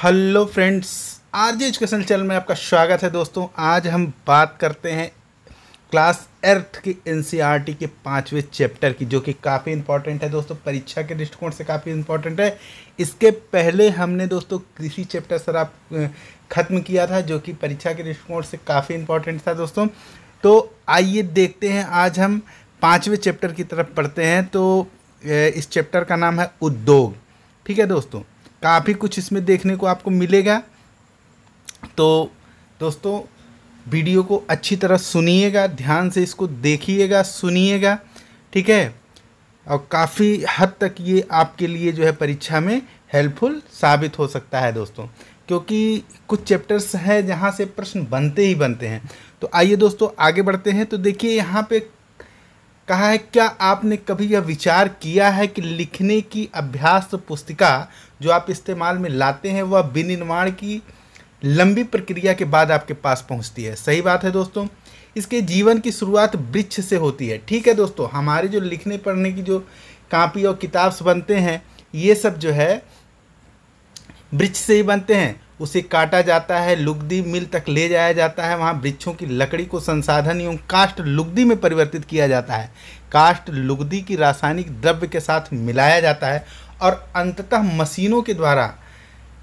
Hello friends, RJ education channel में आपका स्वागत है। दोस्तों, आज हम बात करते हैं क्लास 8 की एनसीईआरटी के 5वें चैप्टर की, जो कि काफ़ी इंपॉर्टेंट है दोस्तों। परीक्षा के दृष्टिकोण से काफ़ी इंपॉर्टेंट है। इसके पहले हमने दोस्तों कृषि चैप्टर सर आप ख़त्म किया था, जो कि परीक्षा के दृष्टिकोण से काफ़ी इंपॉर्टेंट था दोस्तों। तो आइए देखते हैं, आज हम 5वें चैप्टर की तरफ पढ़ते हैं। तो इस चैप्टर का नाम है उद्योग। ठीक है दोस्तों, काफ़ी कुछ इसमें देखने को आपको मिलेगा। तो दोस्तों, वीडियो को अच्छी तरह सुनिएगा, ध्यान से इसको देखिएगा, सुनिएगा, ठीक है। और काफ़ी हद तक ये आपके लिए जो है परीक्षा में हेल्पफुल साबित हो सकता है दोस्तों, क्योंकि कुछ चैप्टर्स हैं जहाँ से प्रश्न बनते ही बनते हैं। तो आइए दोस्तों आगे बढ़ते हैं। तो देखिए, यहाँ पे कहा है, क्या आपने कभी यह विचार किया है कि लिखने की अभ्यास पुस्तिका जो आप इस्तेमाल में लाते हैं वह विनिर्माण की लंबी प्रक्रिया के बाद आपके पास पहुंचती है। सही बात है दोस्तों। इसके जीवन की शुरुआत वृक्ष से होती है। ठीक है दोस्तों, हमारे जो लिखने पढ़ने की जो कापी और किताब बनते हैं, ये सब जो है वृक्ष से ही बनते हैं। उसे काटा जाता है, लुगदी मिल तक ले जाया जाता है, वहाँ वृक्षों की लकड़ी को संसाधन एवं काष्ठ लुगदी में परिवर्तित किया जाता है। काष्ठ लुगदी की रासायनिक द्रव्य के साथ मिलाया जाता है और अंततः मशीनों के द्वारा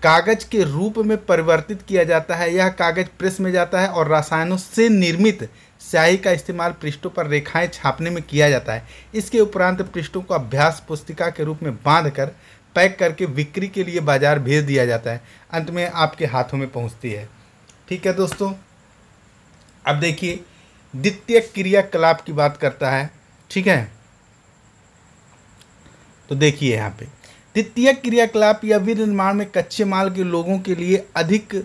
कागज के रूप में परिवर्तित किया जाता है। यह कागज प्रेस में जाता है और रसायनों से निर्मित स्याही का इस्तेमाल पृष्ठों पर रेखाएं छापने में किया जाता है। इसके उपरांत पृष्ठों को अभ्यास पुस्तिका के रूप में बांधकर पैक करके बिक्री के लिए बाजार भेज दिया जाता है। अंत में आपके हाथों में पहुंचती है। ठीक है दोस्तों, अब देखिए द्वितीय क्रियाकलाप की बात करता है। ठीक है, तो देखिए यहाँ पे द्वितीय क्रियाकलाप या विनिर्माण में कच्चे माल के लोगों के लिए अधिक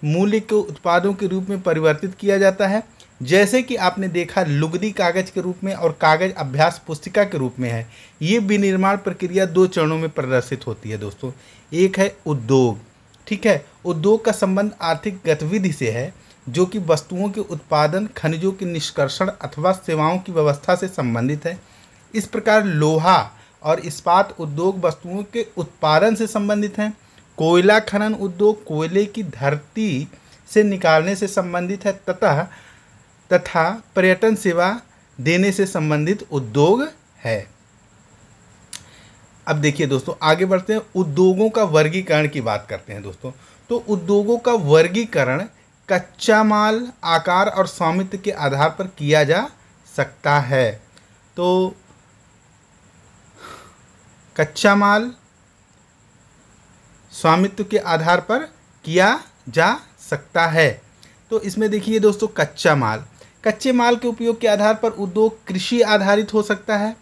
मूल्य के उत्पादों के रूप में परिवर्तित किया जाता है। जैसे कि आपने देखा, लुगदी कागज के रूप में और कागज अभ्यास पुस्तिका के रूप में है। ये विनिर्माण प्रक्रिया दो चरणों में प्रदर्शित होती है दोस्तों। एक है उद्योग। ठीक है, उद्योग का संबंध आर्थिक गतिविधि से है, जो कि वस्तुओं के उत्पादन, खनिजों के निष्कर्षण अथवा सेवाओं की व्यवस्था से संबंधित है। इस प्रकार लोहा और इस्पात उद्योग वस्तुओं के उत्पादन से संबंधित हैं। कोयला खनन उद्योग कोयले की धरती से निकालने से संबंधित है तथा पर्यटन सेवा देने से संबंधित उद्योग है। अब देखिए दोस्तों, आगे बढ़ते हैं, उद्योगों का वर्गीकरण की बात करते हैं दोस्तों। तो उद्योगों का वर्गीकरण कच्चा माल, आकार और स्वामित्व के आधार पर किया जा सकता है। तो कच्चा माल स्वामित्व के आधार पर किया जा सकता है। तो इसमें देखिए दोस्तों, कच्चे माल के उपयोग के आधार पर उद्योग कृषि आधारित हो सकता है।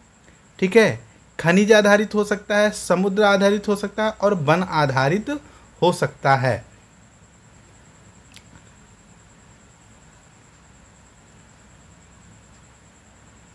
ठीक है, खनिज आधारित हो सकता है, समुद्र आधारित हो सकता है और वन आधारित हो सकता है।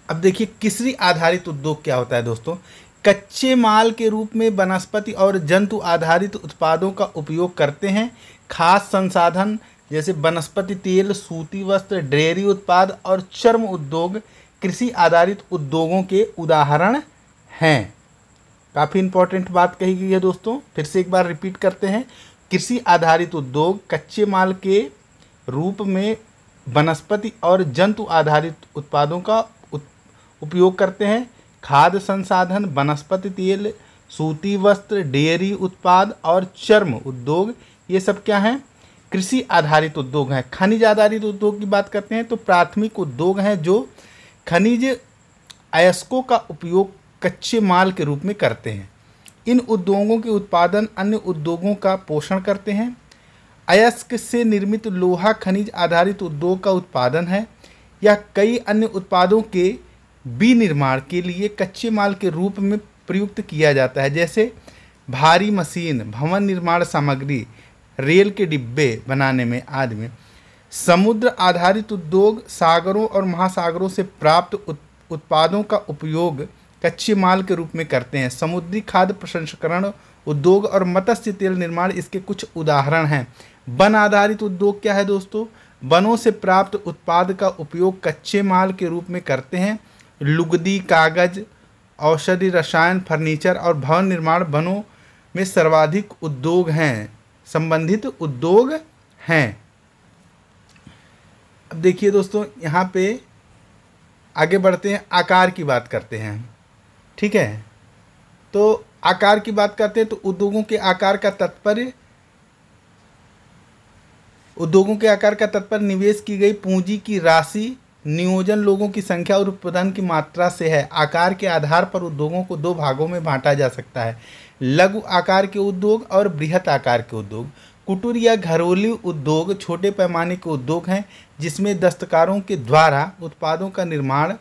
अब देखिए कृषि आधारित उद्योग क्या होता है दोस्तों। कच्चे माल के रूप में वनस्पति और जंतु आधारित उत्पादों का उपयोग करते हैं। खास संसाधन जैसे वनस्पति तेल, सूती वस्त्र, डेयरी उत्पाद और चर्म उद्योग कृषि आधारित उद्योगों के उदाहरण हैं। काफ़ी इंपॉर्टेंट बात कही गई है दोस्तों, फिर से एक बार रिपीट करते हैं। कृषि आधारित उद्योग कच्चे माल के रूप में वनस्पति और जंतु आधारित उत्पादों का उपयोग करते हैं। खाद्य संसाधन, वनस्पति तेल, सूती वस्त्र, डेयरी उत्पाद और चर्म उद्योग, ये सब क्या हैं? कृषि आधारित उद्योग हैं। खनिज आधारित उद्योग की बात करते हैं तो प्राथमिक उद्योग हैं जो खनिज अयस्कों का उपयोग कच्चे माल के रूप में करते हैं। इन उद्योगों के उत्पादन अन्य उद्योगों का पोषण करते हैं। अयस्क से निर्मित लोहा खनिज आधारित उद्योग का उत्पादन है। यह कई अन्य उत्पादों के विनिर्माण के लिए कच्चे माल के रूप में प्रयुक्त किया जाता है, जैसे भारी मशीन, भवन निर्माण सामग्री, रेल के डिब्बे बनाने में आदि में। समुद्र आधारित उद्योग सागरों और महासागरों से प्राप्त उत्पादों का उपयोग कच्चे माल के रूप में करते हैं। समुद्री खाद्य प्रसंस्करण उद्योग और मत्स्य तेल निर्माण इसके कुछ उदाहरण हैं। वन आधारित उद्योग क्या है दोस्तों? वनों से प्राप्त उत्पाद का उपयोग कच्चे माल के रूप में करते हैं। लुगदी, कागज, औषधि, रसायन, फर्नीचर और भवन निर्माण वनों में सर्वाधिक उद्योग हैं। संबंधित उद्योग हैं। अब देखिए दोस्तों, यहाँ पे आगे बढ़ते हैं, आकार की बात करते हैं। ठीक है, तो आकार की बात करते हैं तो उद्योगों के आकार का तात्पर्य निवेश की गई पूंजी की राशि, नियोजन, लोगों की संख्या और उत्पादन की मात्रा से है। आकार के आधार पर उद्योगों को दो भागों में बांटा जा सकता है, लघु आकार के उद्योग और बृहत आकार के उद्योग। कुटीर या घरेलू उद्योग छोटे पैमाने के उद्योग हैं जिसमें दस्तकारों के द्वारा उत्पादों का निर्माण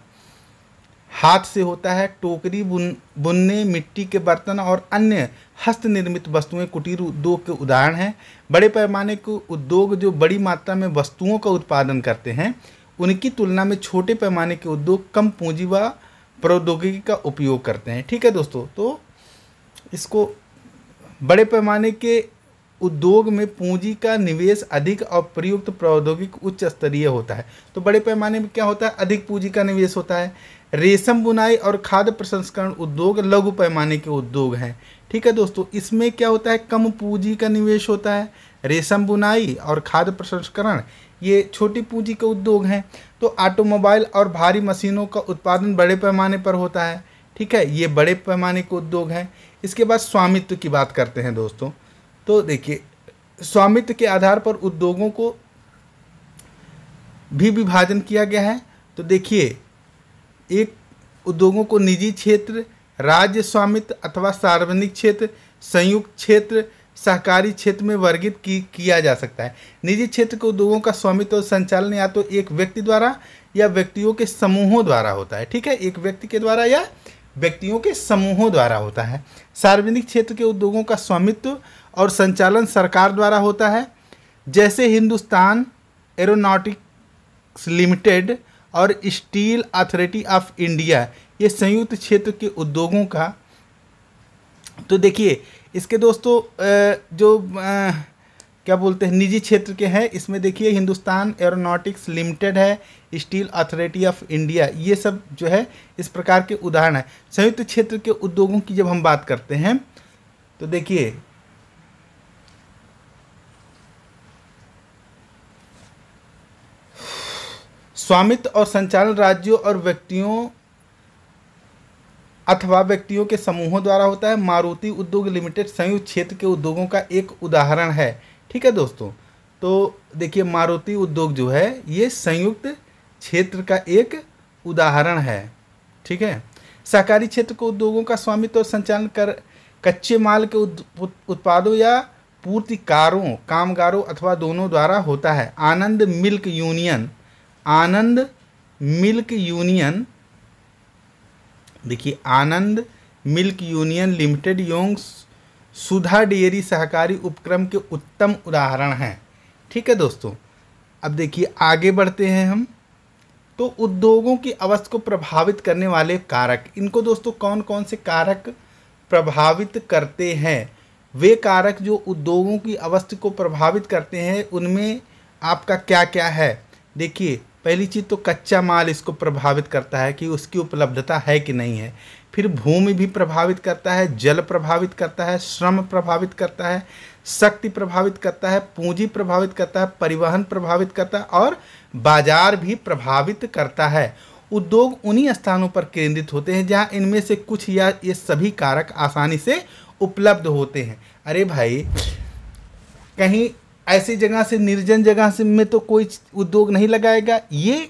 हाथ से होता है। टोकरी बुनने, मिट्टी के बर्तन और अन्य हस्त निर्मित वस्तुएं कुटीर उद्योग के उदाहरण हैं। बड़े पैमाने के उद्योग जो बड़ी मात्रा में वस्तुओं का उत्पादन करते हैं, उनकी तुलना में छोटे पैमाने के उद्योग कम पूंजी व प्रौद्योगिकी का उपयोग करते हैं। ठीक है दोस्तों, तो इसको बड़े पैमाने के उद्योग में पूंजी का निवेश अधिक और प्रयुक्त प्रौद्योगिकी उच्च स्तरीय होता है। तो बड़े पैमाने में क्या होता है, अधिक पूंजी का निवेश होता है। रेशम बुनाई और खाद्य प्रसंस्करण उद्योग लघु पैमाने के उद्योग हैं। ठीक है दोस्तों, इसमें क्या होता है, कम पूंजी का निवेश होता है। रेशम बुनाई और खाद्य प्रसंस्करण ये छोटी पूंजी के उद्योग हैं। तो ऑटोमोबाइल और भारी मशीनों का उत्पादन बड़े पैमाने पर होता है। ठीक है, ये बड़े पैमाने के उद्योग हैं। इसके बाद स्वामित्व की बात करते हैं दोस्तों। तो देखिए, स्वामित्व के आधार पर उद्योगों को भी विभाजन किया गया है। तो देखिए, एक उद्योगों को निजी क्षेत्र, राज्य स्वामित्व अथवा सार्वजनिक क्षेत्र, संयुक्त क्षेत्र, सहकारी क्षेत्र में वर्गित किया जा सकता है। निजी क्षेत्र के उद्योगों का स्वामित्व और संचालन या तो एक व्यक्ति द्वारा या व्यक्तियों के समूहों द्वारा होता है। ठीक है, एक व्यक्ति के द्वारा या व्यक्तियों के समूहों द्वारा होता है। सार्वजनिक क्षेत्र के उद्योगों का स्वामित्व और संचालन सरकार द्वारा होता है, जैसे हिंदुस्तान एरोनॉटिक्स लिमिटेड और स्टील अथॉरिटी ऑफ इंडिया, ये संयुक्त क्षेत्र के उद्योगों का। तो देखिए, इसके दोस्तों जो क्या बोलते हैं निजी क्षेत्र के हैं, इसमें देखिए हिंदुस्तान एरोनॉटिक्स लिमिटेड है, स्टील अथॉरिटी ऑफ इंडिया, ये सब जो है इस प्रकार के उदाहरण है। संयुक्त क्षेत्र के उद्योगों की जब हम बात करते हैं तो देखिए, स्वामित्व और संचालन राज्यों और व्यक्तियों अथवा व्यक्तियों के समूहों द्वारा होता है। मारुति उद्योग लिमिटेड संयुक्त क्षेत्र के उद्योगों का एक उदाहरण है। ठीक है दोस्तों, तो देखिए मारुति उद्योग जो है ये संयुक्त क्षेत्र का एक उदाहरण है। ठीक है, सहकारी क्षेत्र के उद्योगों का स्वामित्व और संचालन कर कच्चे माल के उत्पादों या पूर्तिकारों, कामगारों अथवा दोनों द्वारा होता है। आनंद मिल्क यूनियन देखिए, आनंद मिल्क यूनियन लिमिटेड एवं सुधा डेयरी सहकारी उपक्रम के उत्तम उदाहरण हैं। ठीक है दोस्तों, अब देखिए आगे बढ़ते हैं हम। तो उद्योगों की अवस्था को प्रभावित करने वाले कारक, इनको दोस्तों कौन कौन से कारक प्रभावित करते हैं? वे कारक जो उद्योगों की अवस्था को प्रभावित करते हैं उनमें आपका क्या क्या है? देखिए, पहली चीज़ तो कच्चा माल इसको प्रभावित करता है कि उसकी उपलब्धता है कि नहीं है। फिर भूमि भी प्रभावित करता है, जल प्रभावित करता है, श्रम प्रभावित करता है, शक्ति प्रभावित करता है, पूंजी प्रभावित करता है, परिवहन प्रभावित करता है और बाजार भी प्रभावित करता है। उद्योग उन्हीं स्थानों पर केंद्रित होते हैं जहां इनमें से कुछ या ये सभी कारक आसानी से उपलब्ध होते हैं। अरे भाई, कहीं ऐसी जगह से, निर्जन जगह से में तो कोई उद्योग नहीं लगाएगा। ये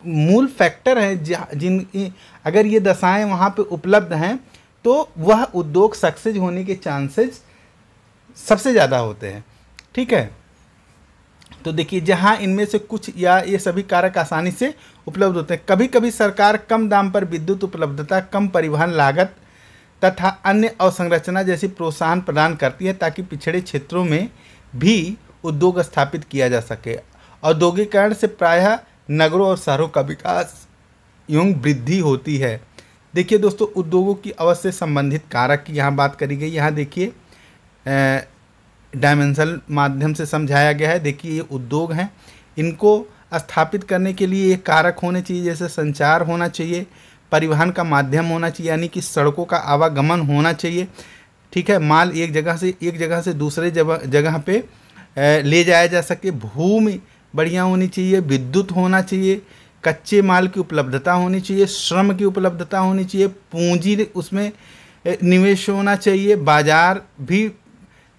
मूल फैक्टर है जिन अगर ये दशाएं वहाँ पे उपलब्ध हैं तो वह उद्योग सक्सेस होने के चांसेस सबसे ज़्यादा होते हैं। ठीक है, तो देखिए जहाँ इनमें से कुछ या ये सभी कारक आसानी से उपलब्ध होते हैं। कभी कभी सरकार कम दाम पर विद्युत उपलब्धता, कम परिवहन लागत तथा अन्य अवसंरचना जैसी प्रोत्साहन प्रदान करती है ताकि पिछड़े क्षेत्रों में भी उद्योग स्थापित किया जा सके। औद्योगिकरण से प्रायः नगरों और शहरों का विकास एवं वृद्धि होती है। देखिए दोस्तों, उद्योगों की अवस्था से संबंधित कारक की यहाँ बात करी गई। यहाँ देखिए डायमेंशनल माध्यम से समझाया गया है। देखिए ये उद्योग हैं, इनको स्थापित करने के लिए ये कारक होने चाहिए, जैसे संचार होना चाहिए, परिवहन का माध्यम होना चाहिए यानी कि सड़कों का आवागमन होना चाहिए, ठीक है, माल एक जगह से दूसरे जगह पे ले जाया जा सके, भूमि बढ़िया होनी चाहिए, विद्युत होना चाहिए, कच्चे माल की उपलब्धता होनी चाहिए, श्रम की उपलब्धता होनी चाहिए, पूंजी उसमें निवेश होना चाहिए, बाजार भी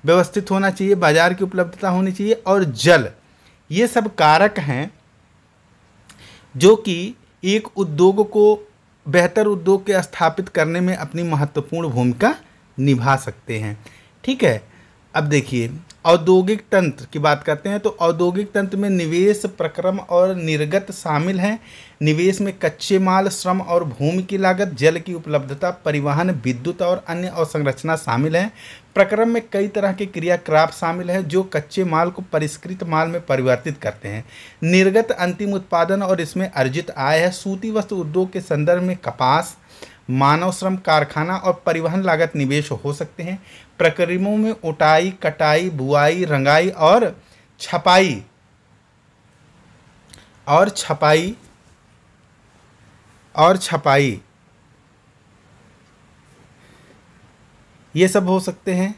व्यवस्थित होना चाहिए, बाजार की उपलब्धता होनी चाहिए, और जल। ये सब कारक हैं जो कि एक उद्योग को बेहतर उद्योग के स्थापित करने में अपनी महत्वपूर्ण भूमिका निभा सकते हैं। ठीक है, अब देखिए औद्योगिक तंत्र की बात करते हैं तो औद्योगिक तंत्र में निवेश, प्रक्रम और निर्गत शामिल हैं। निवेश में कच्चे माल, श्रम और भूमि की लागत, जल की उपलब्धता, परिवहन, विद्युत और अन्य अवसंरचना शामिल हैं। प्रक्रम में कई तरह के क्रियाकलाप शामिल हैं जो कच्चे माल को परिष्कृत माल में परिवर्तित करते हैं। निर्गत अंतिम उत्पादन और इसमें अर्जित आय है। सूती वस्त्र उद्योग के संदर्भ में कपास, मानव श्रम, कारखाना और परिवहन लागत निवेश हो सकते हैं। प्रक्रमों में उटाई, कटाई, बुआई, रंगाई और छपाई ये सब हो सकते हैं,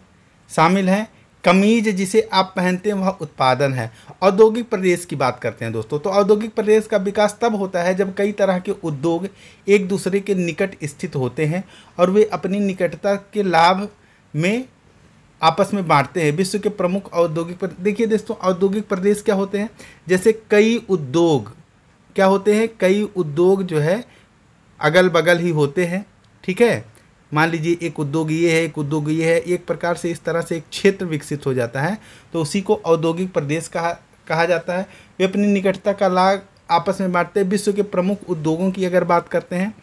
शामिल हैं। कमीज जिसे आप पहनते हैं वह उत्पादन है। औद्योगिक प्रदेश की बात करते हैं दोस्तों, तो औद्योगिक प्रदेश का विकास तब होता है जब कई तरह के उद्योग एक दूसरे के निकट स्थित होते हैं और वे अपनी निकटता के लाभ में आपस में बांटते हैं। विश्व के प्रमुख औद्योगिक देखिए दोस्तों, औद्योगिक प्रदेश क्या होते हैं, जैसे कई उद्योग क्या होते हैं, कई उद्योग जो है अगल बगल ही होते हैं। ठीक है, मान लीजिए एक उद्योग ये है, एक उद्योग ये है, एक प्रकार से इस तरह से एक क्षेत्र विकसित हो जाता है तो उसी को औद्योगिक प्रदेश कहा जाता है। वे अपनी निकटता का लाभ आपस में बांटते हैं। विश्व के प्रमुख उद्योगों की अगर बात करते हैं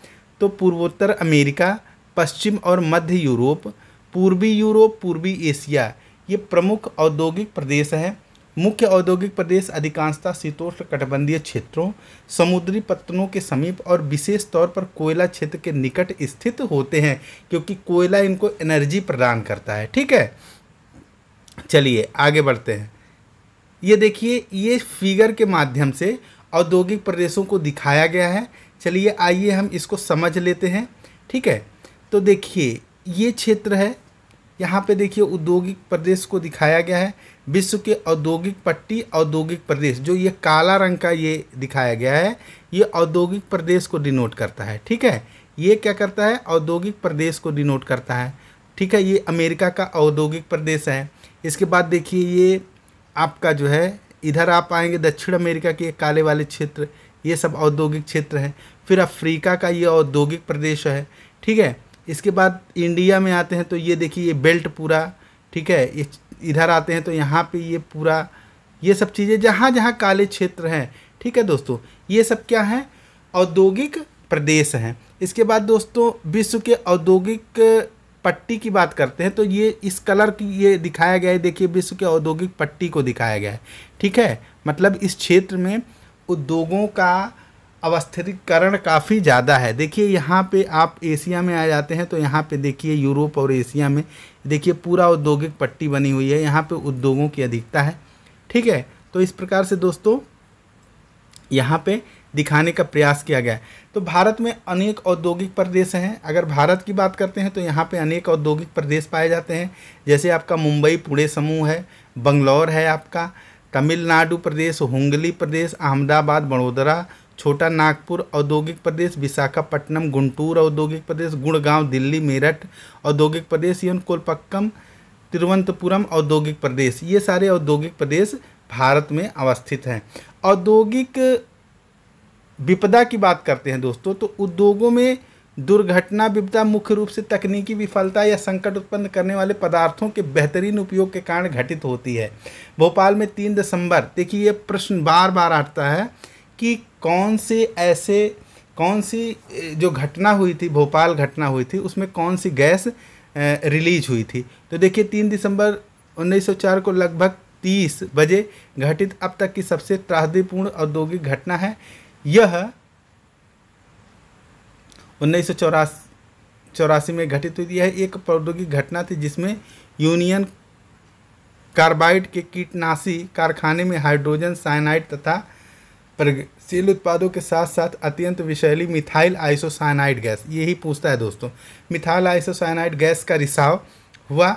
तो पूर्वोत्तर अमेरिका, पश्चिम और मध्य यूरोप, पूर्वी एशिया ये प्रमुख औद्योगिक प्रदेश हैं। मुख्य औद्योगिक प्रदेश अधिकांशतः शीतोष्ण कटिबंधीय क्षेत्रों, समुद्री पत्तनों के समीप और विशेष तौर पर कोयला क्षेत्र के निकट स्थित होते हैं क्योंकि कोयला इनको एनर्जी प्रदान करता है। ठीक है, चलिए आगे बढ़ते हैं। ये देखिए, ये फिगर के माध्यम से औद्योगिक प्रदेशों को दिखाया गया है। चलिए आइए हम इसको समझ लेते हैं। ठीक है, तो देखिए ये क्षेत्र है, यहाँ पे देखिए औद्योगिक प्रदेश को दिखाया गया है। विश्व के औद्योगिक पट्टी औद्योगिक प्रदेश, जो ये काला रंग का ये दिखाया गया है, ये औद्योगिक प्रदेश को डिनोट करता है। ठीक है, ये क्या करता है, औद्योगिक प्रदेश को डिनोट करता है। ठीक है, ये अमेरिका का औद्योगिक प्रदेश है। इसके बाद देखिए ये आपका जो है, इधर आप आएंगे दक्षिण अमेरिका के काले वाले क्षेत्र, ये सब औद्योगिक क्षेत्र है। फिर अफ्रीका का ये औद्योगिक प्रदेश है। ठीक है, इसके बाद इंडिया में आते हैं तो ये देखिए ये बेल्ट पूरा, ठीक है, ये इधर आते हैं तो यहाँ पे ये पूरा, ये सब चीज़ें जहाँ जहाँ काले क्षेत्र हैं। ठीक है दोस्तों, ये सब क्या है, औद्योगिक प्रदेश हैं। इसके बाद दोस्तों विश्व के औद्योगिक पट्टी की बात करते हैं तो ये इस कलर की ये दिखाया गया है। देखिए विश्व के औद्योगिक पट्टी को दिखाया गया है। ठीक है, मतलब इस क्षेत्र में उद्योगों का अवस्थितीकरण काफ़ी ज़्यादा है। देखिए यहाँ पे आप एशिया में आ जाते हैं तो यहाँ पे देखिए यूरोप और एशिया में देखिए पूरा औद्योगिक पट्टी बनी हुई है, यहाँ पे उद्योगों की अधिकता है। ठीक है, तो इस प्रकार से दोस्तों यहाँ पे दिखाने का प्रयास किया गया है। तो भारत में अनेक औद्योगिक प्रदेश हैं। अगर भारत की बात करते हैं तो यहाँ पे अनेक औद्योगिक प्रदेश पाए जाते हैं, जैसे आपका मुंबई पुणे समूह है, बंगलौर है आपका, तमिलनाडु प्रदेश, हुंगली प्रदेश, अहमदाबाद, बड़ोदरा, छोटा नागपुर औद्योगिक प्रदेश, विशाखापट्टनम, गुंटूर औद्योगिक प्रदेश, गुड़गांव, दिल्ली, मेरठ औद्योगिक प्रदेश, एवं कोलपक्कम, तिरुवनंतपुरम औद्योगिक प्रदेश, ये सारे औद्योगिक प्रदेश भारत में अवस्थित हैं। औद्योगिक विपदा की बात करते हैं दोस्तों, तो उद्योगों में दुर्घटना विपदा मुख्य रूप से तकनीकी विफलता या संकट उत्पन्न करने वाले पदार्थों के बेहतरीन उपयोग के कारण घटित होती है। भोपाल में 3 दिसंबर, देखिए ये प्रश्न बार बार आता है कि कौन सी जो घटना हुई थी, भोपाल घटना हुई थी, उसमें कौन सी गैस रिलीज हुई थी। तो देखिए 3 दिसंबर 1904 को लगभग 30 बजे घटित अब तक की सबसे त्रासदीपूर्ण औद्योगिक घटना है। यह 1984 में घटित हुई थी। यह एक प्रौद्योगिक घटना थी जिसमें यूनियन कार्बाइड के कीटनाशी कारखाने में हाइड्रोजन साइनाइड तथा प्रगतिशील उत्पादों के साथ साथ अत्यंत विषैली मिथाइल आइसोसाइनाइड गैस, यही पूछता है दोस्तों, मिथाइल आइसोसाइनाइड गैस का रिसाव हुआ।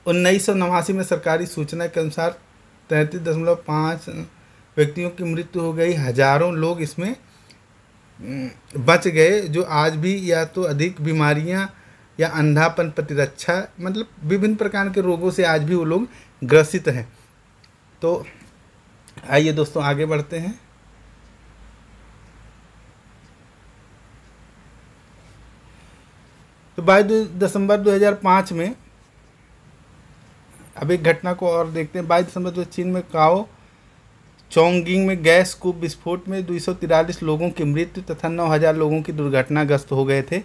1989 में सरकारी सूचना के अनुसार 33.5 व्यक्तियों की मृत्यु हो गई। हजारों लोग इसमें बच गए, जो आज भी या तो अधिक बीमारियां या अंधापन, प्रतिरक्षा, मतलब विभिन्न प्रकार के रोगों से आज भी वो लोग ग्रसित हैं। तो आइए दोस्तों आगे बढ़ते हैं। तो 22 दिसंबर 2005 में, अब एक घटना को और देखते हैं। 22 दिसंबर 2005 चीन में काओ चोंगिंग में गैस कूप विस्फोट में 243 लोगों की मृत्यु तथा 9,000 लोगों की दुर्घटनाग्रस्त हो गए थे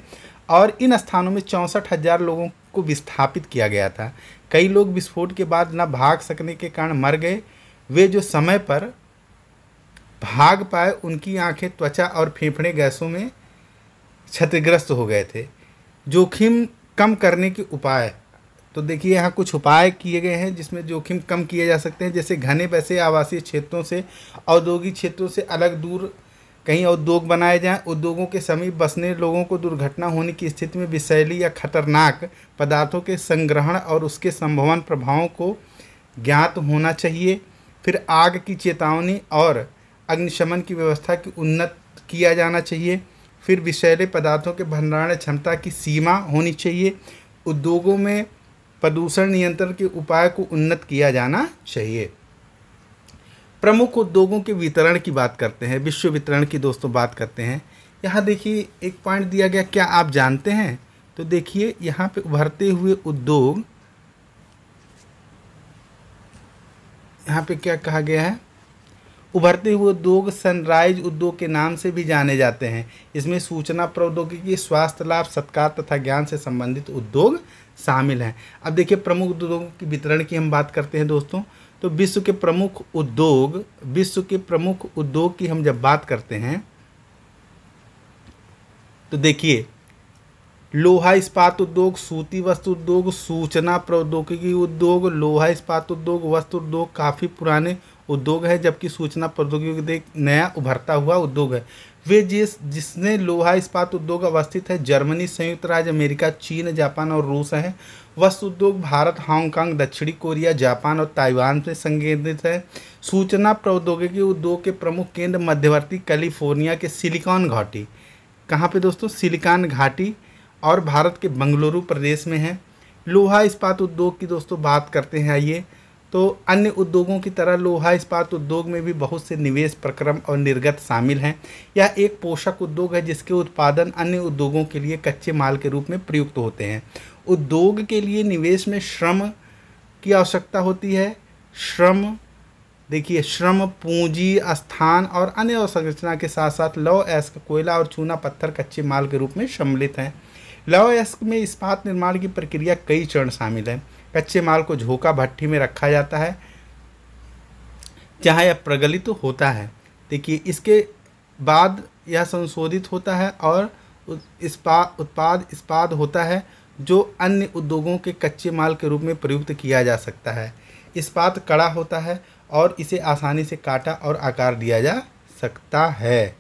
और इन स्थानों में 64,000 लोगों को विस्थापित किया गया था। कई लोग विस्फोट के बाद न भाग सकने के कारण मर गए। वे जो समय पर भाग पाए उनकी आंखें, त्वचा और फेफड़े गैसों में क्षतिग्रस्त हो गए थे। जोखिम कम करने के उपाय, तो देखिए यहाँ कुछ उपाय किए गए हैं जिसमें जोखिम कम किए जा सकते हैं, जैसे घने बसे आवासीय क्षेत्रों से, औद्योगिक क्षेत्रों से अलग दूर कहीं उद्योग बनाए जाएं। उद्योगों के समीप बसने लोगों को दुर्घटना होने की स्थिति में विषैली या खतरनाक पदार्थों के संग्रहण और उसके संभावित प्रभावों को ज्ञात होना चाहिए। फिर आग की चेतावनी और अग्निशमन की व्यवस्था की उन्नत किया जाना चाहिए। फिर विषैले पदार्थों के भंडारण क्षमता की सीमा होनी चाहिए। उद्योगों में प्रदूषण नियंत्रण के उपाय को उन्नत किया जाना चाहिए। प्रमुख उद्योगों के वितरण की बात करते हैं, विश्व वितरण की दोस्तों बात करते हैं। यहाँ देखिए एक पॉइंट दिया गया, क्या आप जानते हैं? तो देखिए यहाँ पे उभरते हुए उद्योग, यहाँ पे क्या कहा गया है, उभरते हुए उद्योग सनराइज उद्योग के नाम से भी जाने जाते हैं। इसमें सूचना प्रौद्योगिकी, स्वास्थ्य लाभ, सत्कार तथा ज्ञान से संबंधित उद्योग शामिल हैं। अब देखिए प्रमुख उद्योगों की वितरण की हम बात करते हैं दोस्तों। तो विश्व के प्रमुख उद्योग की हम जब बात करते हैं तो देखिए लोहा इस्पात उद्योग, सूती वस्त्र उद्योग, सूचना प्रौद्योगिकी उद्योग, लोहा इस्पात उद्योग, वस्त्र उद्योग काफ़ी पुराने उद्योग है, जबकि सूचना प्रौद्योगिकी नया उभरता हुआ उद्योग है। वे जिसने लोहा इस्पात उद्योग अवस्थित है जर्मनी, संयुक्त राज्य अमेरिका, चीन, जापान और रूस है। वस्त्र उद्योग भारत, हांगकांग, दक्षिणी कोरिया, जापान और ताइवान से संकेंद्रित है। सूचना प्रौद्योगिकी उद्योग के प्रमुख केंद्र मध्यवर्ती कैलिफोर्निया के सिलिकॉन घाटी, कहाँ पे दोस्तों? सिलिकॉन घाटी, और भारत के बंगलुरु प्रदेश में है। लोहा इस्पात उद्योग की दोस्तों बात करते हैं। आइए, तो अन्य उद्योगों की तरह लोहा इस्पात उद्योग में भी बहुत से निवेश प्रक्रम और निर्गत शामिल हैं। यह एक पोषक उद्योग है जिसके उत्पादन अन्य उद्योगों के लिए कच्चे माल के रूप में प्रयुक्त होते हैं। उद्योग के लिए निवेश में श्रम की आवश्यकता होती है। श्रम, देखिए श्रम, पूंजी, स्थान और अन्य अवसंरचना के साथ साथ लौह अयस्क, कोयला और चूना पत्थर कच्चे माल के रूप में सम्मिलित हैं। लौह अयस्क में इस्पात निर्माण की प्रक्रिया कई चरण शामिल है। कच्चे माल को झोंका भट्ठी में रखा जाता है जहाँ यह प्रगलित होता है। देखिए इसके बाद यह संशोधित होता है और इस्पात होता है जो अन्य उद्योगों के कच्चे माल के रूप में प्रयुक्त किया जा सकता है। इस्पात कड़ा होता है और इसे आसानी से काटा और आकार दिया जा सकता है।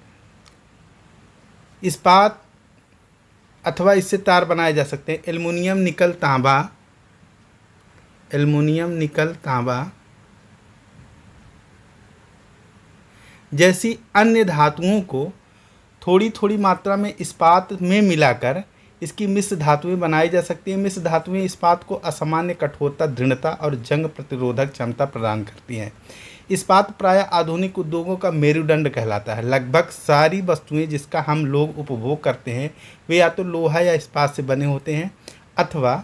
इस्पात अथवा इससे तार बनाए जा सकते हैं। एल्युमिनियम, निकल, तांबा जैसी अन्य धातुओं को थोड़ी थोड़ी मात्रा में इस्पात में मिलाकर इसकी मिश्र धातुएं बनाई जा सकती हैं। मिश्र धातुएं इस्पात को असामान्य कठोरता, दृढ़ता और जंग प्रतिरोधक क्षमता प्रदान करती हैं। इस्पात प्रायः आधुनिक उद्योगों का मेरुदंड कहलाता है। लगभग सारी वस्तुएं जिसका हम लोग उपभोग करते हैं वे या तो लोहा या इस्पात से बने होते हैं अथवा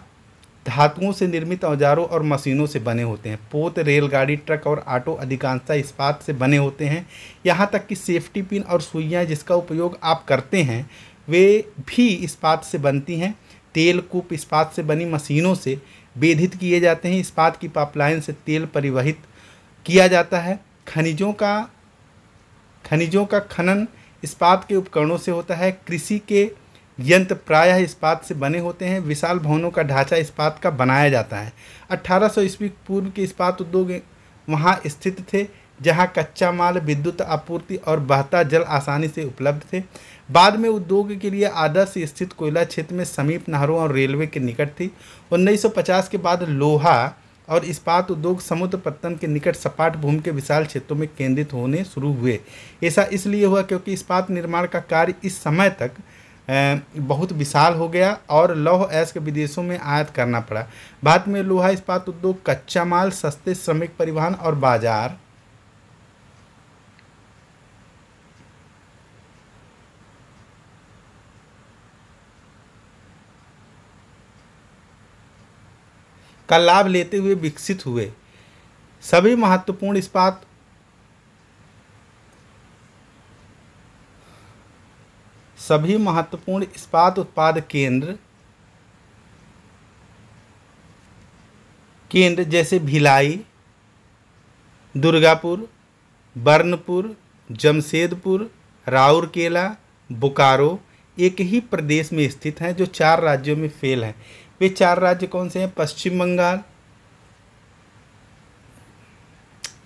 धातुओं से निर्मित औजारों और मशीनों से बने होते हैं। पोत, रेलगाड़ी, ट्रक और ऑटो अधिकांशतः इस्पात से बने होते हैं। यहाँ तक कि सेफ्टी पिन और सुइयाँ जिसका उपयोग आप करते हैं वे भी इस्पात से बनती हैं। तेल कूप इस्पात से बनी मशीनों से वेधित किए जाते हैं। इस्पात की पाइपलाइन से तेल परिवहित किया जाता है। खनिजों का खनन इस्पात के उपकरणों से होता है। कृषि के यंत्र प्रायः इस्पात से बने होते हैं। विशाल भवनों का ढांचा इस्पात का बनाया जाता है। 1800 ईस्वी पूर्व के इस्पात उद्योग वहाँ स्थित थे। जहां कच्चा माल, विद्युत आपूर्ति और बहता जल आसानी से उपलब्ध थे। बाद में उद्योग के लिए आदर्श स्थित कोयला क्षेत्र में समीप नहरों और रेलवे के निकट थी। 1950 के बाद लोहा और इस्पात उद्योग समुद्र पत्तन के निकट सपाट भूमि के विशाल क्षेत्रों में केंद्रित होने शुरू हुए। ऐसा इसलिए हुआ क्योंकि इस्पात निर्माण का कार्य इस समय तक बहुत विशाल हो गया और लौह अयस्क विदेशों में आयात करना पड़ा। भारत में लोहा इस्पात उद्योग, कच्चा माल, सस्ते श्रमिक परिवहन और बाजार का लाभ लेते हुए विकसित हुए। सभी महत्वपूर्ण इस्पात उत्पाद केंद्र जैसे भिलाई, दुर्गापुर, बर्नपुर, जमशेदपुर, राउरकेला, बोकारो एक ही प्रदेश में स्थित हैं जो 4 राज्यों में फैल हैं। वे 4 राज्य कौन से हैं? पश्चिम बंगाल,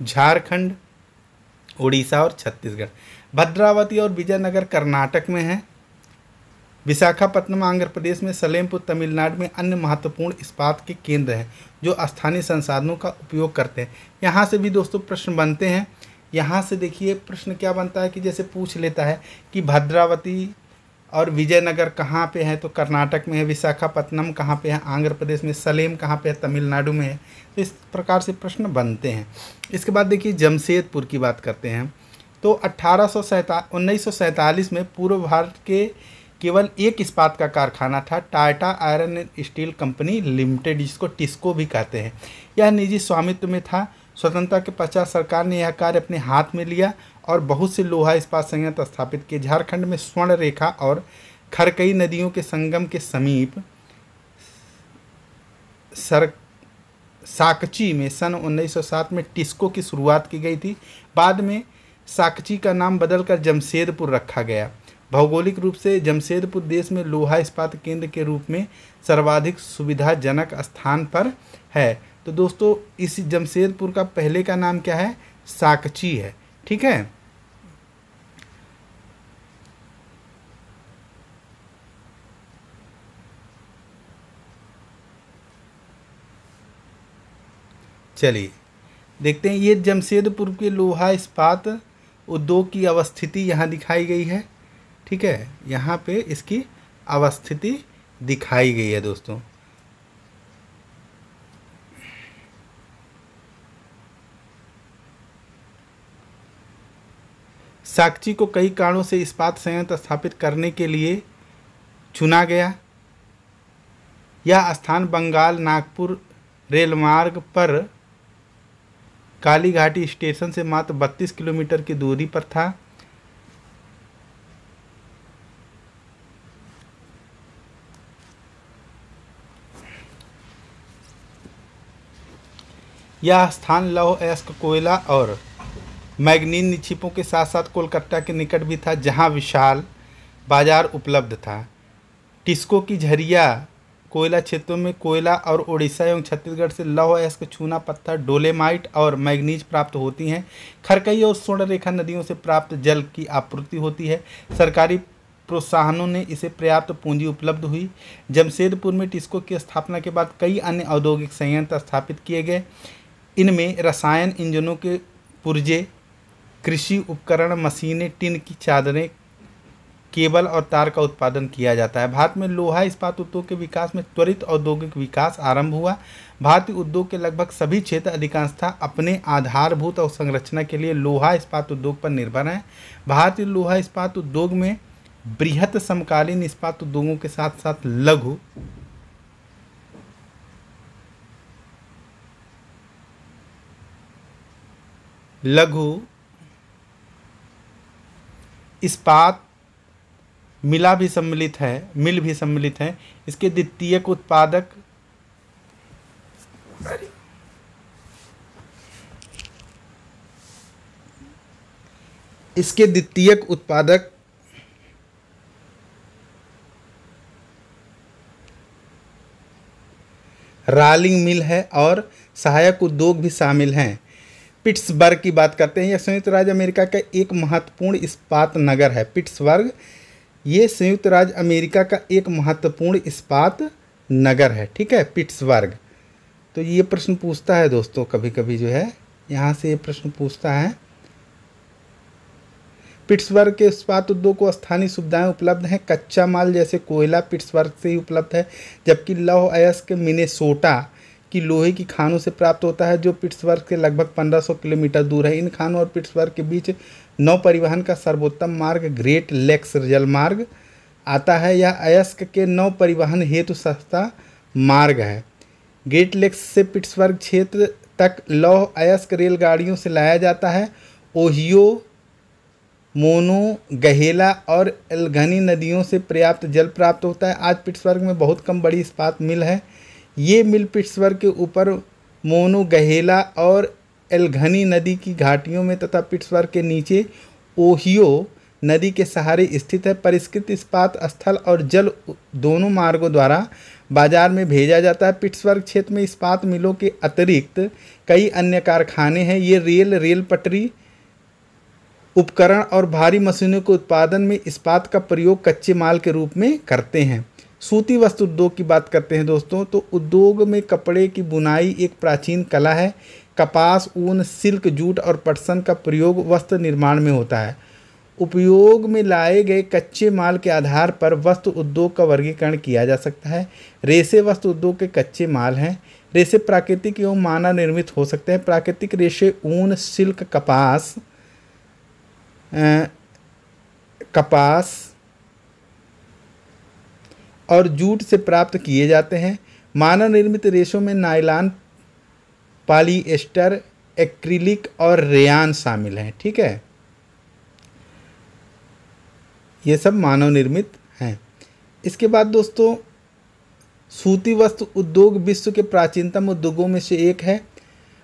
झारखंड, उड़ीसा और छत्तीसगढ़। भद्रावती और विजयनगर कर्नाटक में है। विशाखापत्तनम आंध्र प्रदेश में, सलेमपुर तमिलनाडु में अन्य महत्वपूर्ण इस्पात के केंद्र हैं जो स्थानीय संसाधनों का उपयोग करते हैं। यहाँ से भी दोस्तों प्रश्न बनते हैं। यहाँ से देखिए प्रश्न क्या बनता है कि जैसे पूछ लेता है कि भद्रावती और विजयनगर कहाँ पे है, तो कर्नाटक में है। विशाखापत्तनम कहाँ पे है? आंध्र प्रदेश में। सलेम कहाँ पे है? तमिलनाडु में है। तो इस प्रकार से प्रश्न बनते हैं। इसके बाद देखिए जमशेदपुर की बात करते हैं। तो 1947 में पूर्व भारत के केवल एक इस्पात का कारखाना था, Tata iron and steel company limited, जिसको टिस्को भी कहते हैं। यह निजी स्वामित्व में था। स्वतंत्रता के पश्चात सरकार ने यह कार्य अपने हाथ में लिया और बहुत से लोहा इस्पात संयंत्र स्थापित किए। झारखंड में स्वर्ण रेखा और खरकई नदियों के संगम के समीप साकची में सन 1907 में टिस्को की शुरुआत की गई थी। बाद में साकची का नाम बदलकर जमशेदपुर रखा गया। भौगोलिक रूप से जमशेदपुर देश में लोहा इस्पात केंद्र के रूप में सर्वाधिक सुविधाजनक स्थान पर है। तो दोस्तों इस जमशेदपुर का पहले का नाम क्या है? साकची है। ठीक है। चलिए देखते हैं, ये जमशेदपुर के लोहा इस्पात उद्योग की अवस्थिति यहाँ दिखाई गई है। ठीक है, यहाँ पे इसकी अवस्थिति दिखाई गई है दोस्तों। साकची को कई कारणों से इस्पात संयंत्र स्थापित करने के लिए चुना गया। यह स्थान बंगाल नागपुर रेलमार्ग पर कालीघाटी स्टेशन से मात्र 32 किलोमीटर की दूरी पर था। यह स्थान लौह अयस्क कोयला और मैग्नीज निक्षेपों के साथ साथ कोलकाता के निकट भी था, जहां विशाल बाजार उपलब्ध था। टिस्को की झरिया कोयला क्षेत्रों में कोयला और उड़ीसा एवं छत्तीसगढ़ से लौह अयस्क, चूना पत्थर, डोलेमाइट और मैग्नीज प्राप्त होती हैं। खरकई और स्वर्ण रेखा नदियों से प्राप्त जल की आपूर्ति होती है। सरकारी प्रोत्साहनों ने इसे पर्याप्त पूंजी उपलब्ध हुई। जमशेदपुर में टिस्को की स्थापना के बाद कई अन्य औद्योगिक संयंत्र स्थापित किए गए। इनमें रसायन इंजनों के पुर्जे, कृषि उपकरण, मशीनें, टिन की चादरें, केबल और तार का उत्पादन किया जाता है। भारत में लोहा इस्पात उद्योग के विकास में त्वरित औद्योगिक विकास आरंभ हुआ। भारतीय उद्योग के लगभग सभी क्षेत्र अधिकांशतः अपने आधारभूत और संरचना के लिए लोहा इस्पात उद्योग पर निर्भर हैं। भारतीय लोहा इस्पात उद्योग में बृहत समकालीन इस्पात उद्योगों के साथ साथ लघु इस्पात मिल भी सम्मिलित है। इसके द्वितीयक उत्पादक रालिंग मिल है और सहायक उद्योग भी शामिल हैं। पिट्सबर्ग की बात करते हैं। यह संयुक्त राज्य अमेरिका का एक महत्वपूर्ण इस्पात नगर है। पिट्सबर्ग ये संयुक्त राज्य अमेरिका का एक महत्वपूर्ण इस्पात नगर है। ठीक है, पिट्सबर्ग। तो ये प्रश्न पूछता है दोस्तों, कभी कभी जो है यहाँ से ये प्रश्न पूछता है। पिट्सबर्ग के इस्पात उद्योग को स्थानीय सुविधाएं उपलब्ध हैं। कच्चा माल जैसे कोयला पिट्सबर्ग से ही उपलब्ध है, जबकि लौह अयस्क मिनेसोटा की लोहे की खानों से प्राप्त होता है, जो पिट्सबर्ग के लगभग 1500 किलोमीटर दूर है। इन खानों और पिट्सबर्ग के बीच नौ परिवहन का सर्वोत्तम मार्ग ग्रेट लेक्स जलमार्ग आता है। यह अयस्क के नौ परिवहन हेतु सस्ता मार्ग है। ग्रेट लेक्स से पिट्सबर्ग क्षेत्र तक लौह अयस्क रेलगाड़ियों से लाया जाता है। ओहियो, मोनोगहेला और एल्गनी नदियों से पर्याप्त जल प्राप्त होता है। आज पिट्सबर्ग में बहुत कम बड़ी इस्पात मिल है। ये मिल पिट्सबर्ग के ऊपर मोनोगहेला और एल्गनी नदी की घाटियों में तथा पिट्सबर्ग के नीचे ओहियो नदी के सहारे स्थित है। परिष्कृत इस्पात स्थल और जल दोनों मार्गों द्वारा बाजार में भेजा जाता है। पिट्सबर्ग क्षेत्र में इस्पात मिलों के अतिरिक्त कई अन्य कारखाने हैं। ये रेल पटरी, उपकरण और भारी मशीनों के उत्पादन में इस्पात का प्रयोग कच्चे माल के रूप में करते हैं। सूती वस्त्र उद्योग की बात करते हैं दोस्तों, तो उद्योग में कपड़े की बुनाई एक प्राचीन कला है। कपास, ऊन, सिल्क, जूट और पटसन का प्रयोग वस्त्र निर्माण में होता है। उपयोग में लाए गए कच्चे माल के आधार पर वस्त्र उद्योग का वर्गीकरण किया जा सकता है। रेशे वस्त्र उद्योग के कच्चे माल हैं। रेशे प्राकृतिक एवं मानव निर्मित हो सकते हैं। प्राकृतिक रेशे ऊन, सिल्क, कपास और जूट से प्राप्त किए जाते हैं। मानव निर्मित रेशों में नायलॉन, पॉलीएस्टर, एक्रिलिक और रेयान शामिल हैं। ठीक है, ये सब मानव निर्मित हैं। इसके बाद दोस्तों, सूती वस्त्र उद्योग विश्व के प्राचीनतम उद्योगों में से एक है।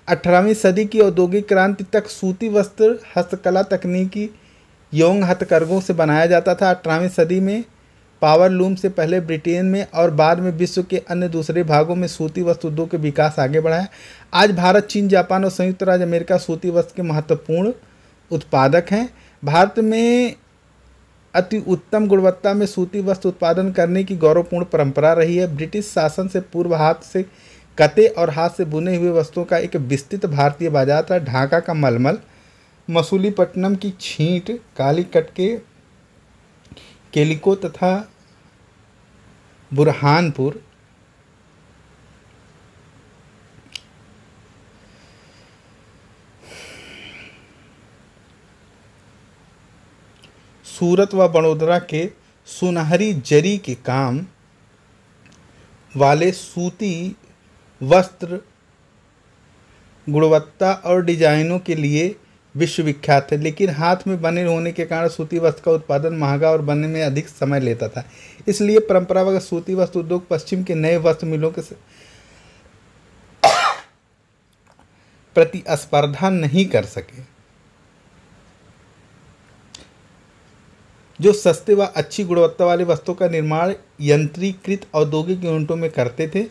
18वीं सदी की औद्योगिक क्रांति तक सूती वस्त्र हस्तकला तकनीकी यौन हथकरघों से बनाया जाता था। 18वीं सदी में पावरलूम से पहले ब्रिटेन में और बाद में विश्व के अन्य दूसरे भागों में सूती वस्त्र उद्योग के विकास आगे बढ़ा है। आज भारत, चीन, जापान और संयुक्त राज्य अमेरिका सूती वस्त्र के महत्वपूर्ण उत्पादक हैं। भारत में अति उत्तम गुणवत्ता में सूती वस्त्र उत्पादन करने की गौरवपूर्ण परंपरा रही है। ब्रिटिश शासन से पूर्व हाथ से कते और हाथ से बुने हुए वस्त्रों का एक विस्तृत भारतीय बाजार था। ढाका का मलमल, मसूलीपट्टनम की छींट, कालीकट के केलिको तथा बुरहानपुर सूरत व बड़ोदरा के सुनहरी जरी के काम वाले सूती वस्त्र गुणवत्ता और डिजाइनों के लिए विश्वविख्यात है, लेकिन हाथ में बने होने के कारण सूती वस्त्र का उत्पादन महंगा और बनने में अधिक समय लेता था। इसलिए परंपरागत सूती वस्त्र उद्योग पश्चिम के नए वस्त्र मिलों के प्रतिस्पर्धा नहीं कर सके, जो सस्ते व अच्छी गुणवत्ता वाले वस्त्रों का निर्माण यंत्रीकृत औद्योगिक यूनिटों में करते थे।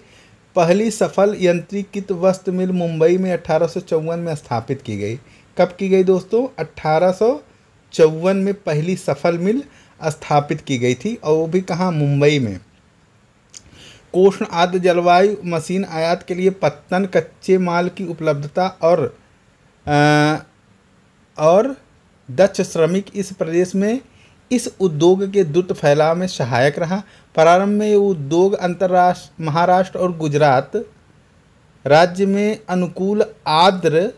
पहली सफल यंत्रीकृत वस्त्र मिल मुंबई में 1854 में स्थापित की गई। कब की गई दोस्तों? 1854 में पहली सफल मिल स्थापित की गई थी, और वो भी कहाँ? मुंबई में। उष्ण आर्द्र जलवायु, मशीन आयात के लिए पत्तन, कच्चे माल की उपलब्धता और दक्ष श्रमिक इस प्रदेश में इस उद्योग के द्रुत फैलाव में सहायक रहा। प्रारंभ में ये उद्योग महाराष्ट्र और गुजरात राज्य में अनुकूल आर्द्र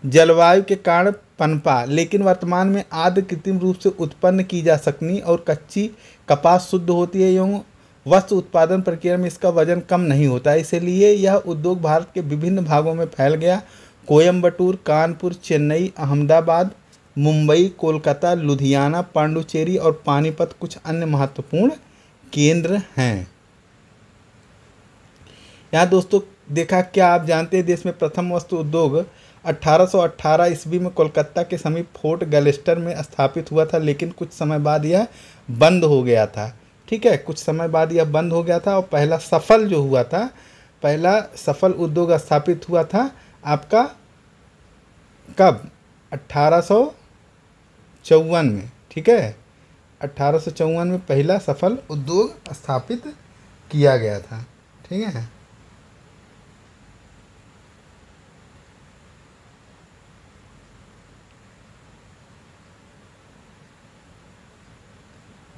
जलवायु के कारण पनपा, लेकिन वर्तमान में आर्द्र कृत्रिम रूप से उत्पन्न की जा सकनी और कच्ची कपास शुद्ध होती है एवं वस्त्र उत्पादन प्रक्रिया में इसका वजन कम नहीं होता, इसलिए यह उद्योग भारत के विभिन्न भागों में फैल गया। कोयम्बटूर, कानपुर, चेन्नई, अहमदाबाद, मुंबई, कोलकाता, लुधियाना, पांडुचेरी और पानीपत कुछ अन्य महत्वपूर्ण केंद्र हैं। यहाँ दोस्तों देखा, क्या आप जानते हैं देश में प्रथम वस्त्र उद्योग 1818 ईस्वी में कोलकाता के समीप फोर्ट गैल्वेस्टर में स्थापित हुआ था, लेकिन कुछ समय बाद यह बंद हो गया था। ठीक है, कुछ समय बाद यह बंद हो गया था और पहला सफल उद्योग स्थापित हुआ था आपका कब? 1854 में, ठीक है। 1854 में पहला सफल उद्योग स्थापित किया गया था, ठीक है।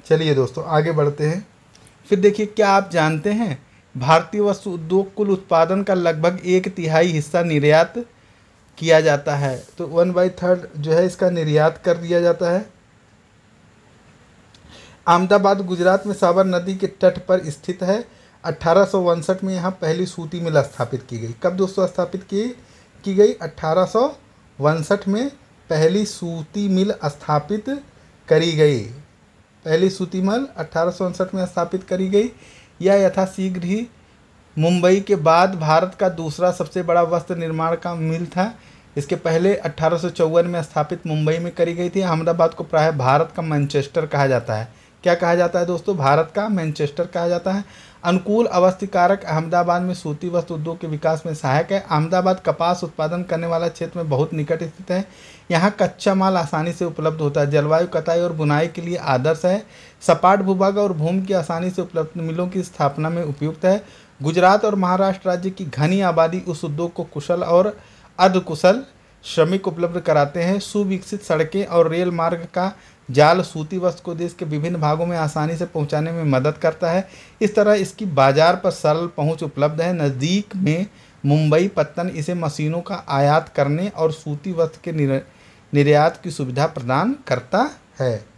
चलिए दोस्तों आगे बढ़ते हैं। फिर देखिए, क्या आप जानते हैं भारतीय वस्तु उद्योग कुल उत्पादन का लगभग 1/3 हिस्सा निर्यात किया जाता है। तो 1/3 जो है इसका निर्यात कर दिया जाता है। अहमदाबाद गुजरात में साबर नदी के तट पर स्थित है। 1859 में यहाँ पहली सूती मिल स्थापित की गई। कब दोस्तों स्थापित की गई? 1859 में पहली सूती मिल स्थापित करी गई। पहली सूती मिल 1859 में स्थापित करी गई। यह यथाशीघ्र ही मुंबई के बाद भारत का दूसरा सबसे बड़ा वस्त्र निर्माण का मिल था। इसके पहले 1854 में स्थापित मुंबई में करी गई थी। अहमदाबाद को प्रायः भारत का मैनचेस्टर कहा जाता है। क्या कहा जाता है दोस्तों? भारत का मैनचेस्टर कहा जाता है। अनुकूल अवस्थी कारक अहमदाबाद में सूती वस्त्र उद्योग के विकास में सहायक है। अहमदाबाद कपास उत्पादन करने वाला क्षेत्र में बहुत निकट स्थित है। यहाँ कच्चा माल आसानी से उपलब्ध होता है। जलवायु कताई और बुनाई के लिए आदर्श है। सपाट भूभाग और भूमि की आसानी से उपलब्ध मिलों की स्थापना में उपयुक्त है। गुजरात और महाराष्ट्र राज्य की घनी आबादी उस उद्योग को कुशल और अर्धकुशल श्रमिक उपलब्ध कराते हैं। सुविकसित सड़कें और रेल मार्ग का जाल सूती वस्त्र को देश के विभिन्न भागों में आसानी से पहुंचाने में मदद करता है। इस तरह इसकी बाजार पर सरल पहुंच उपलब्ध है। नज़दीक में मुंबई पत्तन इसे मशीनों का आयात करने और सूती वस्त्र के निर्यात की सुविधा प्रदान करता है।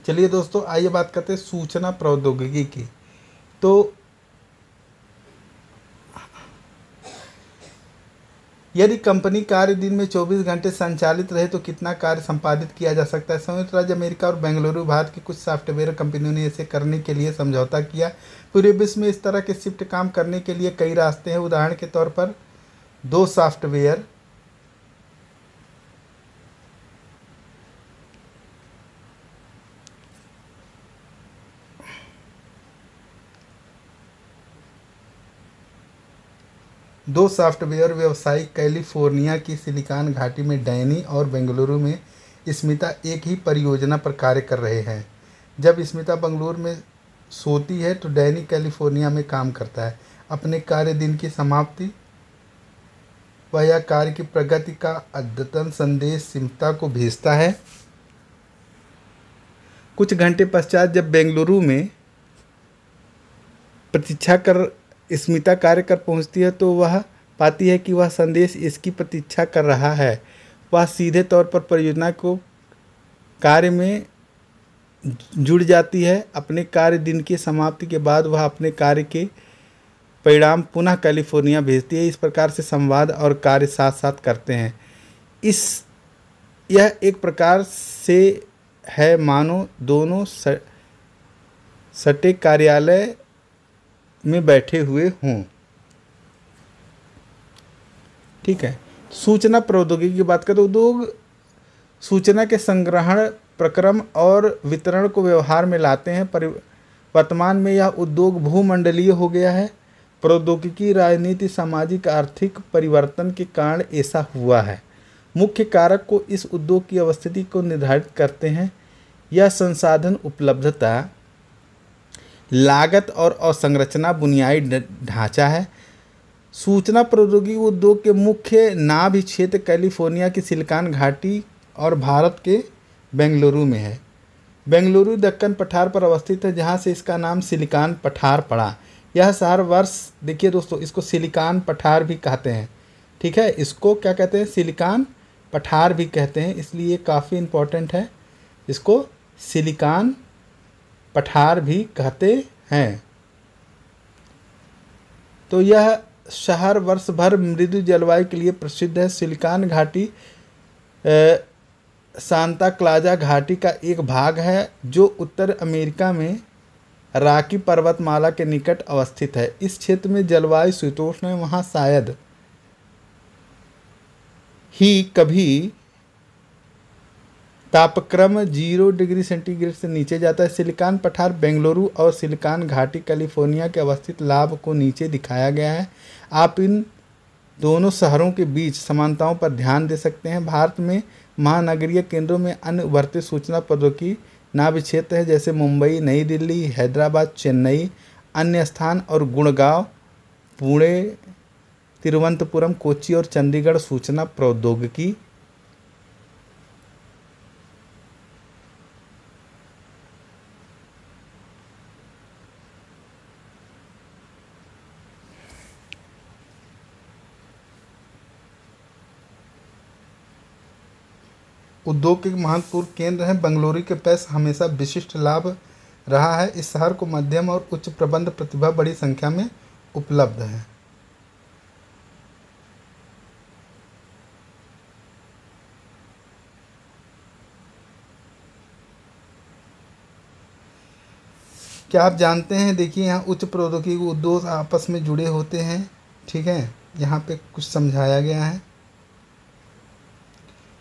चलिए दोस्तों आइए बात करते हैं सूचना प्रौद्योगिकी की। तो यदि कंपनी कार्य दिन में 24 घंटे संचालित रहे तो कितना कार्य संपादित किया जा सकता है? संयुक्त राज्य अमेरिका और बेंगलुरु भारत की कुछ सॉफ्टवेयर कंपनियों ने इसे करने के लिए समझौता किया। पूरे विश्व में इस तरह के शिफ्ट काम करने के लिए कई रास्ते हैं। उदाहरण के तौर पर दो सॉफ्टवेयर व्यवसायी कैलिफोर्निया की सिलिकॉन घाटी में डैनी और बेंगलुरु में स्मिता एक ही परियोजना पर कार्य कर रहे हैं। जब स्मिता बेंगलुरु में सोती है तो डैनी कैलिफोर्निया में काम करता है। अपने कार्य दिन की समाप्ति वह यह कार्य की प्रगति का अद्यतन संदेश स्मिता को भेजता है। कुछ घंटे पश्चात जब बेंगलुरु में प्रतीक्षा कर स्मिता कार्य कर पहुंचती है तो वह पाती है कि वह संदेश इसकी प्रतीक्षा कर रहा है। वह सीधे तौर पर परियोजना को कार्य में जुड़ जाती है। अपने कार्य दिन की समाप्ति के बाद वह अपने कार्य के परिणाम पुनः कैलिफोर्निया भेजती है। इस प्रकार से संवाद और कार्य साथ साथ करते हैं। यह एक प्रकार से है मानो दोनों सटे कार्यालय में बैठे हुए हों। ठीक है। सूचना प्रौद्योगिकी की बात करें तो उद्योग सूचना के संग्रहण, प्रक्रम और वितरण को व्यवहार में लाते हैं। वर्तमान में यह उद्योग भूमंडलीय हो गया है। प्रौद्योगिकी, राजनीति, सामाजिक, आर्थिक परिवर्तन के कारण ऐसा हुआ है। मुख्य कारक को इस उद्योग की अवस्थिति को निर्धारित करते हैं। यह संसाधन उपलब्धता, लागत और अवसंरचना बुनियादी ढांचा है। सूचना प्रौद्योगिकी उद्योग के मुख्य नाभि क्षेत्र कैलिफोर्निया की सिलिकॉन घाटी और भारत के बेंगलुरु में है। बेंगलुरु दक्कन पठार पर अवस्थित है, जहां से इसका नाम सिलिकॉन पठार पड़ा। यह शहर वर्ष, देखिए दोस्तों, इसको सिलिकॉन पठार भी कहते हैं। ठीक है, इसको क्या कहते हैं? सिलिकॉन पठार भी कहते हैं, इसलिए काफ़ी इम्पोर्टेंट है। इसको सिलिकॉन पठार भी कहते हैं। तो यह शहर वर्ष भर मृदु जलवायु के लिए प्रसिद्ध है। सिलिकॉन घाटी सांता क्लाजा घाटी का एक भाग है जो उत्तर अमेरिका में रॉकी पर्वतमाला के निकट अवस्थित है। इस क्षेत्र में जलवायु शीतोष्ण है। वहाँ शायद ही कभी तापक्रम 0 डिग्री सेंटीग्रेड से नीचे जाता है। सिलिकॉन पठार बेंगलुरु और सिलिकॉन घाटी कैलिफोर्निया के अवस्थित लाभ को नीचे दिखाया गया है। आप इन दोनों शहरों के बीच समानताओं पर ध्यान दे सकते हैं। भारत में महानगरीय केंद्रों में अन्य उभरते सूचना प्रौद्योगिकी नाभि क्षेत्र है, जैसे मुंबई, नई दिल्ली, हैदराबाद, चेन्नई, अन्य स्थान और गुड़गांव, पुणे, तिरुवनंतपुरम, कोच्चि और चंडीगढ़ सूचना प्रौद्योगिकी। उद्योग के महत्वपूर्ण केंद्र हैं। बेंगलुरु के पास हमेशा विशिष्ट लाभ रहा है। इस शहर को मध्यम और उच्च प्रबंध प्रतिभा बड़ी संख्या में उपलब्ध है। क्या आप जानते हैं, देखिए यहाँ उच्च प्रौद्योगिकी उद्योग आपस में जुड़े होते हैं। ठीक है, यहाँ पे कुछ समझाया गया है।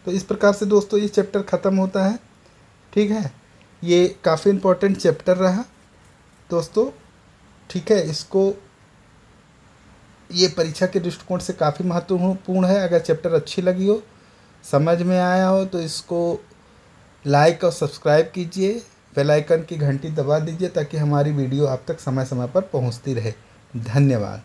तो इस प्रकार से दोस्तों ये चैप्टर ख़त्म होता है। ठीक है, ये काफ़ी इम्पोर्टेंट चैप्टर रहा दोस्तों। ठीक है, इसको ये परीक्षा के दृष्टिकोण से काफ़ी महत्वपूर्ण है। अगर चैप्टर अच्छी लगी हो, समझ में आया हो, तो इसको लाइक और सब्सक्राइब कीजिए। बेल आइकन की घंटी दबा दीजिए ताकि हमारी वीडियो आप तक समय समय पर पहुंचती रहे। धन्यवाद।